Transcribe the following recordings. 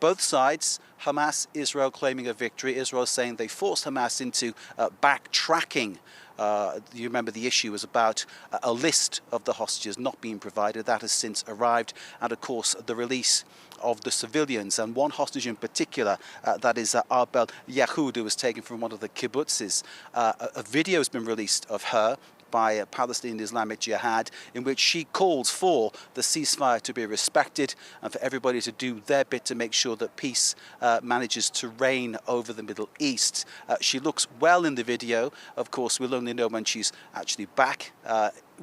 Both sides, Hamas, Israel claiming a victory. Israel saying they forced Hamas into backtracking. You remember the issue was about a list of the hostages not being provided. That has since arrived. And of course, the release of the civilians. And one hostage in particular, that is Arbel Yahud, who was taken from one of the kibbutzes. A video has been released of her by Palestinian Islamic Jihad, in which she calls for the ceasefire to be respected and for everybody to do their bit to make sure that peace manages to reign over the Middle East. She looks well in the video. Of course, we'll only know when she's actually back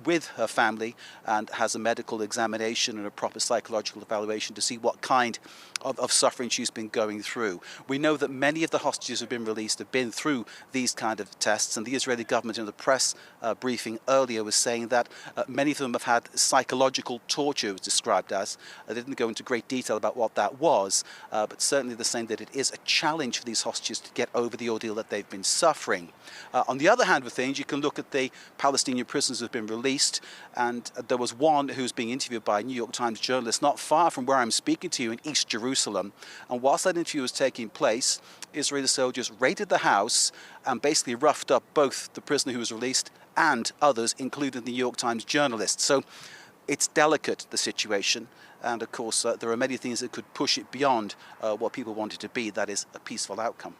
with her family and has a medical examination and a proper psychological evaluation to see what kind of suffering she's been going through. We know that many of the hostages who have been released have been through these kind of tests, and the Israeli government in the press briefing earlier was saying that many of them have had psychological torture, it was described as. I didn't go into great detail about what that was, but certainly they're saying that it is a challenge for these hostages to get over the ordeal that they've been suffering. On the other hand of things, you can look at the Palestinian prisoners who have been released, and there was one who's being interviewed by a New York Times journalist not far from where I'm speaking to you in East Jerusalem. And whilst that interview was taking place, Israeli soldiers raided the house and basically roughed up both the prisoner who was released and others, including the New York Times journalist. So it's delicate, the situation. And of course, there are many things that could push it beyond what people want it to be, that is, a peaceful outcome.